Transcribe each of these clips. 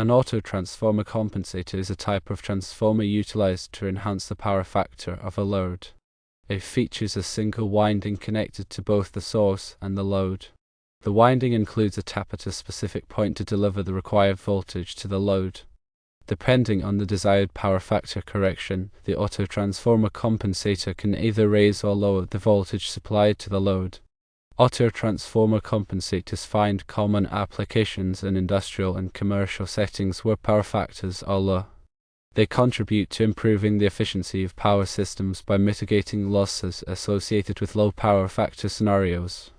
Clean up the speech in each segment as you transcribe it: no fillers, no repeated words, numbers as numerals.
An auto-transformer compensator is a type of transformer utilized to enhance the power factor of a load. It features a single winding connected to both the source and the load. The winding includes a tap at a specific point to deliver the required voltage to the load. Depending on the desired power factor correction, the auto-transformer compensator can either raise or lower the voltage supplied to the load. Auto-transformer compensators find common applications in industrial and commercial settings where power factors are low. They contribute to improving the efficiency of power systems by mitigating losses associated with low power factor scenarios.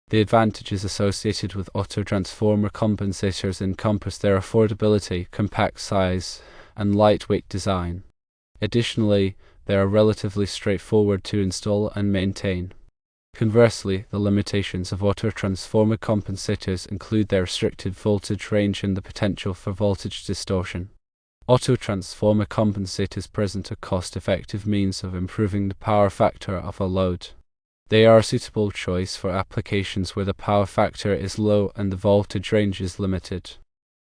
The advantages associated with auto-transformer compensators encompass their affordability, compact size, and lightweight design. Additionally, they are relatively straightforward to install and maintain. Conversely, the limitations of auto-transformer compensators include their restricted voltage range and the potential for voltage distortion. Auto-transformer compensators present a cost-effective means of improving the power factor of a load. They are a suitable choice for applications where the power factor is low and the voltage range is limited.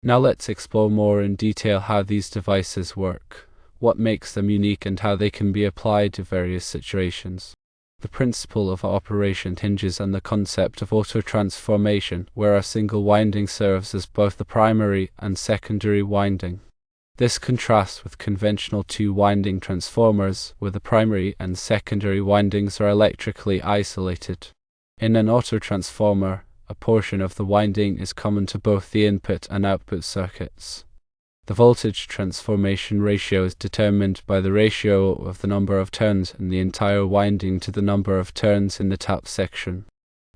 Now let's explore more in detail how these devices work, what makes them unique, and how they can be applied to various situations. The principle of operation hinges on the concept of auto-transformation, where a single winding serves as both the primary and secondary winding. This contrasts with conventional two-winding transformers, where the primary and secondary windings are electrically isolated. In an auto-transformer, a portion of the winding is common to both the input and output circuits. The voltage transformation ratio is determined by the ratio of the number of turns in the entire winding to the number of turns in the tap section.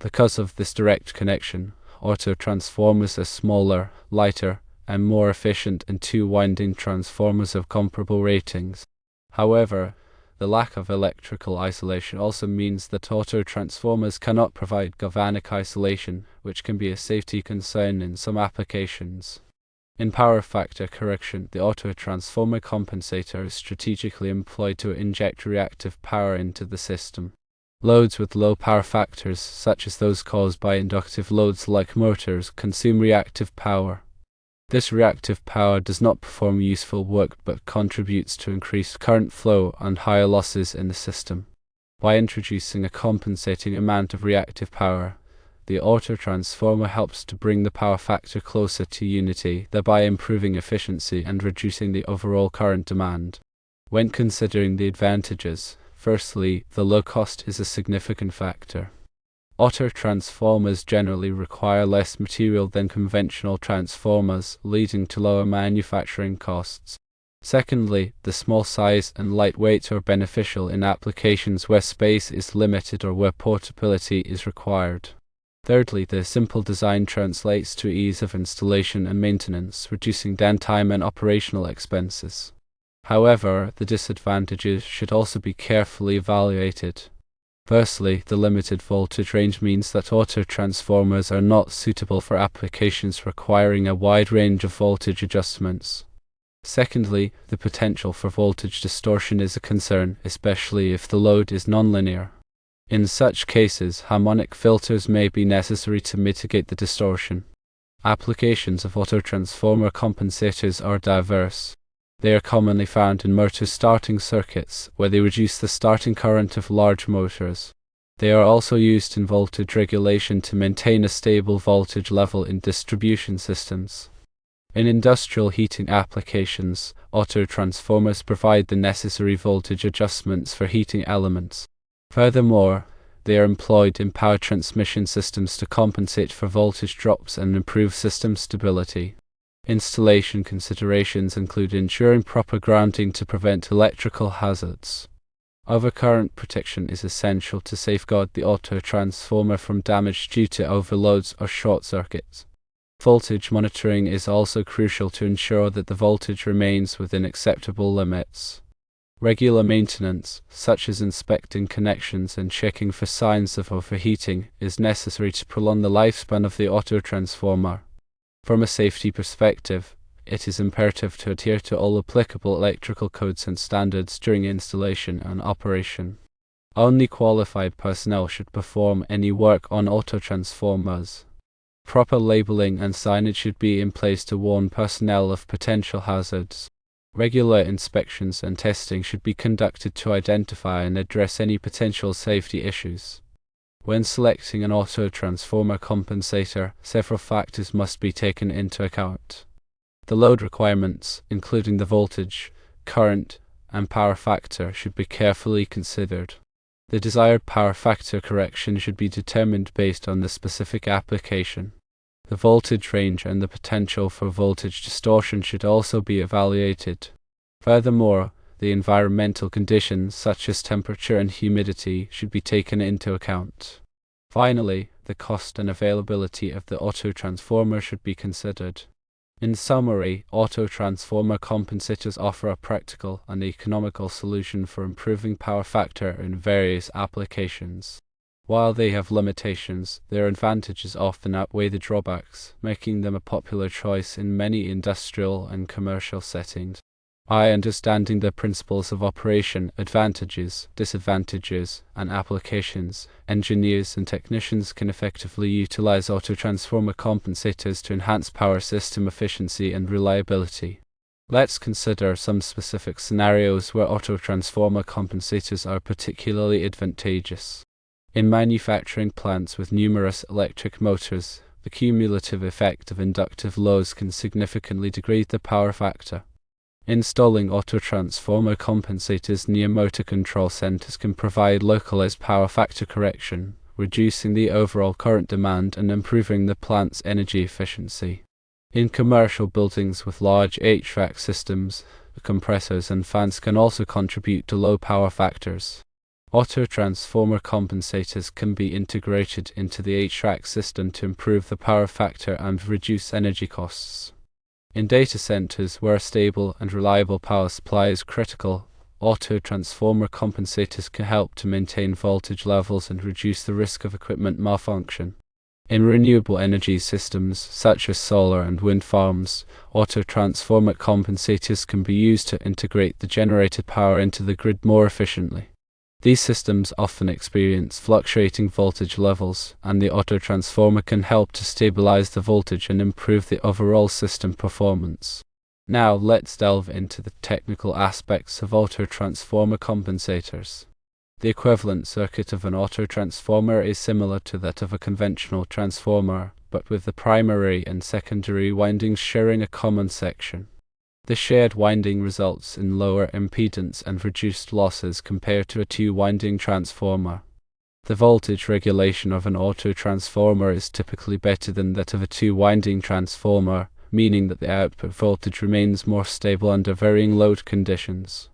Because of this direct connection, auto-transformers are smaller, lighter, and more efficient than two-winding transformers of comparable ratings. However, the lack of electrical isolation also means that auto-transformers cannot provide galvanic isolation, which can be a safety concern in some applications. In power factor correction, the auto-transformer compensator is strategically employed to inject reactive power into the system. Loads with low power factors, such as those caused by inductive loads like motors, consume reactive power. This reactive power does not perform useful work but contributes to increased current flow and higher losses in the system. By introducing a compensating amount of reactive power, the auto-transformer helps to bring the power factor closer to unity, thereby improving efficiency and reducing the overall current demand. When considering the advantages, firstly, the low cost is a significant factor. Auto-transformers generally require less material than conventional transformers, leading to lower manufacturing costs. Secondly, the small size and lightweight are beneficial in applications where space is limited or where portability is required. Thirdly, the simple design translates to ease of installation and maintenance, reducing downtime and operational expenses. However, the disadvantages should also be carefully evaluated. Firstly, the limited voltage range means that auto-transformers are not suitable for applications requiring a wide range of voltage adjustments. Secondly, the potential for voltage distortion is a concern, especially if the load is nonlinear. In such cases, harmonic filters may be necessary to mitigate the distortion. Applications of auto-transformer compensators are diverse. They are commonly found in motor starting circuits, where they reduce the starting current of large motors. They are also used in voltage regulation to maintain a stable voltage level in distribution systems. In industrial heating applications, auto-transformers provide the necessary voltage adjustments for heating elements. Furthermore, they are employed in power transmission systems to compensate for voltage drops and improve system stability. Installation considerations include ensuring proper grounding to prevent electrical hazards. Overcurrent protection is essential to safeguard the auto-transformer from damage due to overloads or short circuits. Voltage monitoring is also crucial to ensure that the voltage remains within acceptable limits. Regular maintenance, such as inspecting connections and checking for signs of overheating, is necessary to prolong the lifespan of the auto-transformer. From a safety perspective, it is imperative to adhere to all applicable electrical codes and standards during installation and operation. Only qualified personnel should perform any work on auto-transformers. Proper labeling and signage should be in place to warn personnel of potential hazards. Regular inspections and testing should be conducted to identify and address any potential safety issues. When selecting an auto-transformer compensator, several factors must be taken into account. The load requirements, including the voltage, current, and power factor, should be carefully considered. The desired power factor correction should be determined based on the specific application. The voltage range and the potential for voltage distortion should also be evaluated. Furthermore, the environmental conditions such as temperature and humidity should be taken into account. Finally, the cost and availability of the auto-transformer should be considered. In summary, auto-transformer compensators offer a practical and economical solution for improving power factor in various applications. While they have limitations, their advantages often outweigh the drawbacks, making them a popular choice in many industrial and commercial settings. By understanding the principles of operation, advantages, disadvantages, and applications, engineers and technicians can effectively utilize auto-transformer compensators to enhance power system efficiency and reliability. Let's consider some specific scenarios where auto-transformer compensators are particularly advantageous. In manufacturing plants with numerous electric motors, the cumulative effect of inductive loads can significantly degrade the power factor. Installing auto-transformer compensators near motor control centers can provide localized power factor correction, reducing the overall current demand and improving the plant's energy efficiency. In commercial buildings with large HVAC systems, the compressors and fans can also contribute to low power factors. Auto-transformer compensators can be integrated into the HVAC system to improve the power factor and reduce energy costs. In data centers where a stable and reliable power supply is critical, auto-transformer compensators can help to maintain voltage levels and reduce the risk of equipment malfunction. In renewable energy systems, such as solar and wind farms, auto-transformer compensators can be used to integrate the generated power into the grid more efficiently. These systems often experience fluctuating voltage levels, and the auto-transformer can help to stabilize the voltage and improve the overall system performance. Now let's delve into the technical aspects of auto-transformer compensators. The equivalent circuit of an auto-transformer is similar to that of a conventional transformer, but with the primary and secondary windings sharing a common section. The shared winding results in lower impedance and reduced losses compared to a two-winding transformer. The voltage regulation of an auto-transformer is typically better than that of a two-winding transformer, meaning that the output voltage remains more stable under varying load conditions.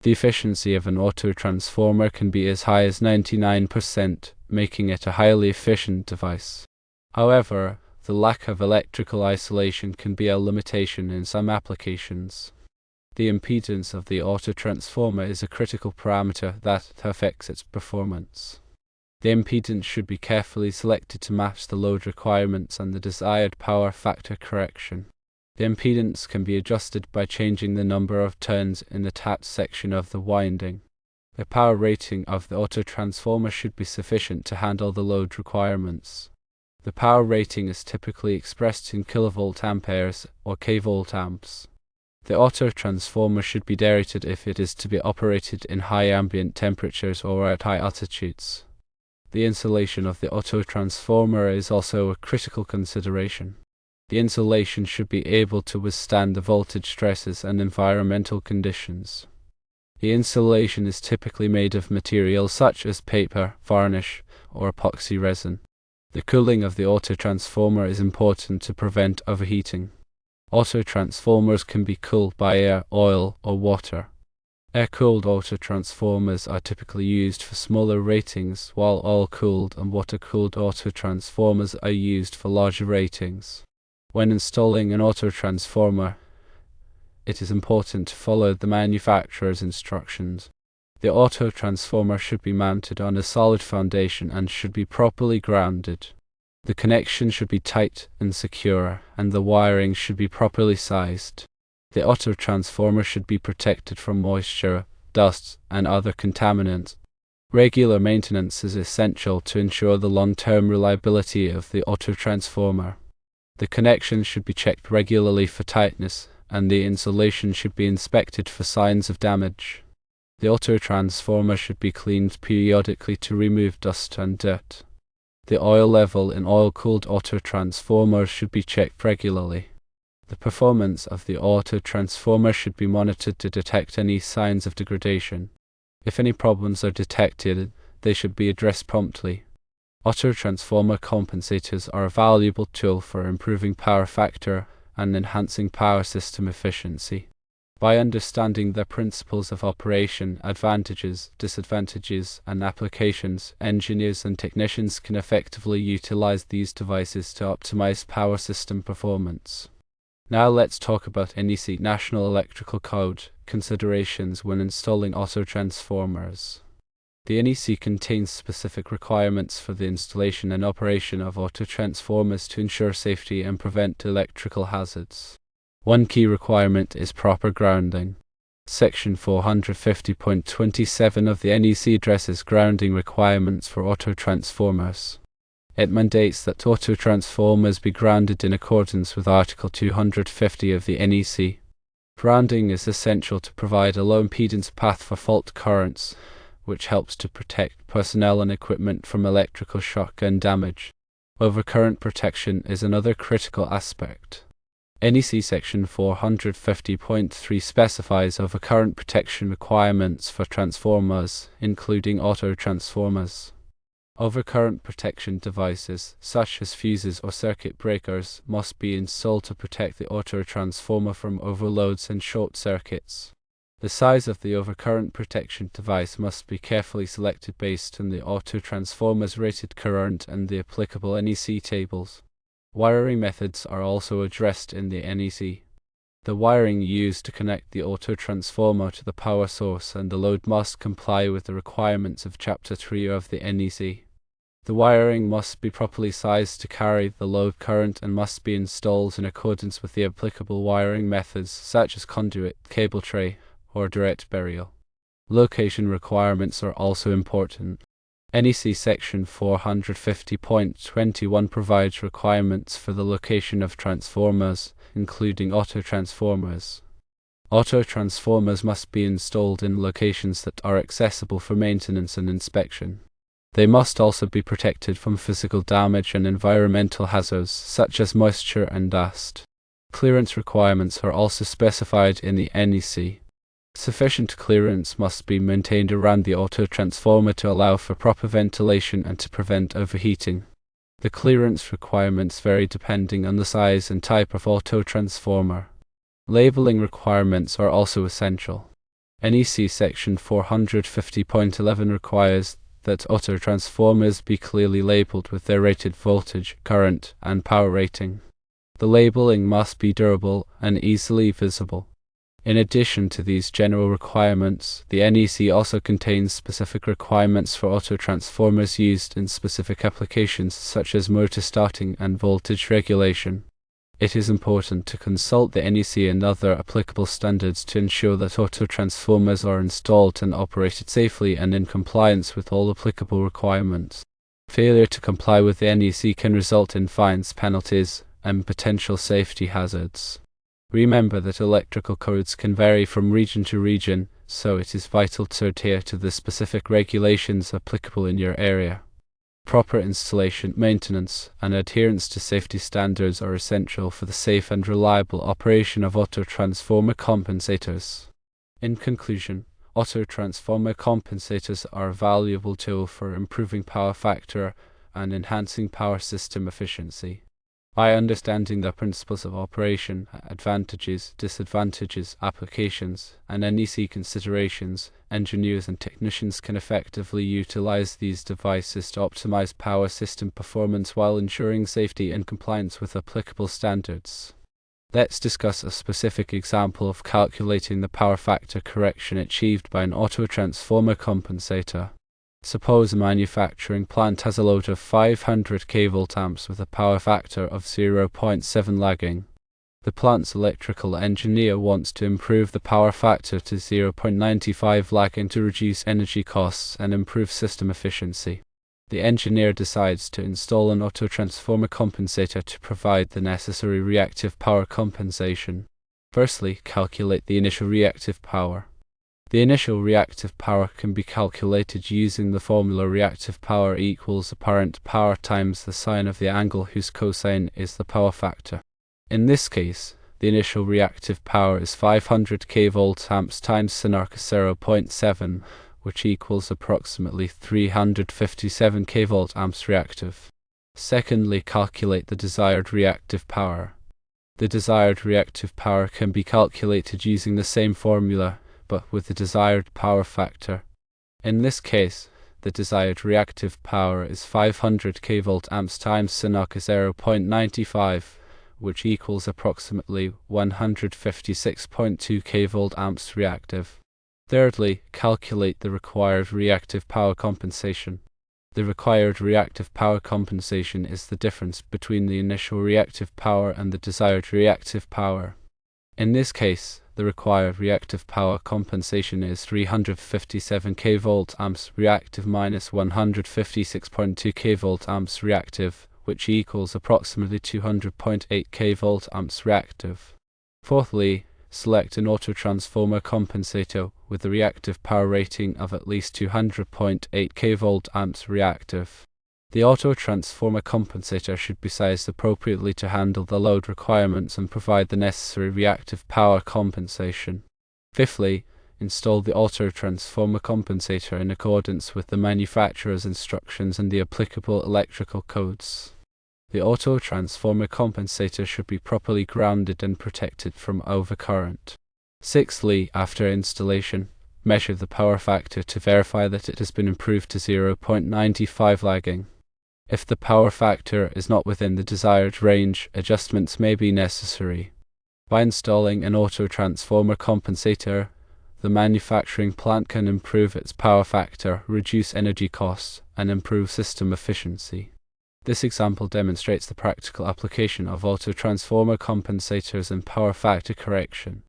The efficiency of an auto-transformer can be as high as 99%, making it a highly efficient device. However, the lack of electrical isolation can be a limitation in some applications. The impedance of the auto-transformer is a critical parameter that affects its performance. The impedance should be carefully selected to match the load requirements and the desired power factor correction. The impedance can be adjusted by changing the number of turns in the tapped section of the winding. The power rating of the auto-transformer should be sufficient to handle the load requirements. The power rating is typically expressed in kilovolt amperes or kvolt amps. The auto-transformer should be derated if it is to be operated in high ambient temperatures or at high altitudes. The insulation of the auto-transformer is also a critical consideration. The insulation should be able to withstand the voltage stresses and environmental conditions. The insulation is typically made of materials such as paper, varnish, or epoxy resin. The cooling of the auto-transformer is important to prevent overheating. Auto-transformers can be cooled by air, oil, or water. Air-cooled auto-transformers are typically used for smaller ratings, while oil-cooled and water-cooled auto-transformers are used for larger ratings. When installing an auto-transformer, it is important to follow the manufacturer's instructions. The auto-transformer should be mounted on a solid foundation and should be properly grounded. The connection should be tight and secure, and the wiring should be properly sized. The auto-transformer should be protected from moisture, dust, and other contaminants. Regular maintenance is essential to ensure the long-term reliability of the autotransformer. The connections should be checked regularly for tightness, and the insulation should be inspected for signs of damage. The autotransformer should be cleaned periodically to remove dust and dirt. The oil level in oil-cooled autotransformers should be checked regularly. The performance of the autotransformer should be monitored to detect any signs of degradation. If any problems are detected, they should be addressed promptly. Autotransformer compensators are a valuable tool for improving power factor and enhancing power system efficiency. By understanding the principles of operation, advantages, disadvantages, and applications, engineers and technicians can effectively utilize these devices to optimize power system performance. Now let's talk about NEC National Electrical Code considerations when installing autotransformers. The NEC contains specific requirements for the installation and operation of autotransformers to ensure safety and prevent electrical hazards. One key requirement is proper grounding. Section 450.27 of the NEC addresses grounding requirements for autotransformers. It mandates that autotransformers be grounded in accordance with Article 250 of the NEC. Grounding is essential to provide a low impedance path for fault currents, which helps to protect personnel and equipment from electrical shock and damage. Overcurrent protection is another critical aspect. NEC Section 450.3 specifies overcurrent protection requirements for transformers, including autotransformers. Overcurrent protection devices, such as fuses or circuit breakers, must be installed to protect the autotransformer from overloads and short circuits. The size of the overcurrent protection device must be carefully selected based on the autotransformer's rated current and the applicable NEC tables. Wiring methods are also addressed in the NEC. The wiring used to connect the autotransformer to the power source and the load must comply with the requirements of Chapter 3 of the NEC. The wiring must be properly sized to carry the load current and must be installed in accordance with the applicable wiring methods such as conduit, cable tray, or direct burial. Location requirements are also important. NEC Section 450.21 provides requirements for the location of transformers, including autotransformers. Autotransformers must be installed in locations that are accessible for maintenance and inspection. They must also be protected from physical damage and environmental hazards such as moisture and dust. Clearance requirements are also specified in the NEC. Sufficient clearance must be maintained around the autotransformer to allow for proper ventilation and to prevent overheating. The clearance requirements vary depending on the size and type of autotransformer. Labeling requirements are also essential. NEC Section 450.11 requires that autotransformers be clearly labeled with their rated voltage, current, and power rating. The labeling must be durable and easily visible. In addition to these general requirements, the NEC also contains specific requirements for autotransformers used in specific applications such as motor starting and voltage regulation. It is important to consult the NEC and other applicable standards to ensure that autotransformers are installed and operated safely and in compliance with all applicable requirements. Failure to comply with the NEC can result in fines, penalties, and potential safety hazards. Remember that electrical codes can vary from region to region, so it is vital to adhere to the specific regulations applicable in your area. Proper installation, maintenance, and adherence to safety standards are essential for the safe and reliable operation of autotransformer compensators. In conclusion, autotransformer compensators are a valuable tool for improving power factor and enhancing power system efficiency. By understanding the principles of operation, advantages, disadvantages, applications, and NEC considerations, engineers and technicians can effectively utilize these devices to optimize power system performance while ensuring safety and compliance with applicable standards. Let's discuss a specific example of calculating the power factor correction achieved by an autotransformer compensator. Suppose a manufacturing plant has a load of 500 kVA with a power factor of 0.7 lagging. The plant's electrical engineer wants to improve the power factor to 0.95 lagging to reduce energy costs and improve system efficiency. The engineer decides to install an auto-transformer compensator to provide the necessary reactive power compensation. Firstly, calculate the initial reactive power. The initial reactive power can be calculated using the formula reactive power equals apparent power times the sine of the angle whose cosine is the power factor. In this case, the initial reactive power is 500 kV amps times sin arc 0.7, which equals approximately 357 kV amps reactive. Secondly, calculate the desired reactive power. The desired reactive power can be calculated using the same formula, but with the desired power factor. In this case, the desired reactive power is 500 kV amps times sin arc 0.95, which equals approximately 156.2 kV amps reactive. Thirdly, calculate the required reactive power compensation. The required reactive power compensation is the difference between the initial reactive power and the desired reactive power. In this case, the required reactive power compensation is 357 kV amps reactive minus 156.2 kV amps reactive, which equals approximately 200.8 kV amps reactive. Fourthly, select an auto-transformer compensator with a reactive power rating of at least 200.8 kV amps reactive. The auto-transformer compensator should be sized appropriately to handle the load requirements and provide the necessary reactive power compensation. Fifthly, install the auto-transformer compensator in accordance with the manufacturer's instructions and the applicable electrical codes. The auto-transformer compensator should be properly grounded and protected from overcurrent. Sixthly, after installation, measure the power factor to verify that it has been improved to 0.95 lagging. If the power factor is not within the desired range, adjustments may be necessary. By installing an auto-transformer compensator, the manufacturing plant can improve its power factor, reduce energy costs, and improve system efficiency. This example demonstrates the practical application of auto-transformer compensators in power factor correction.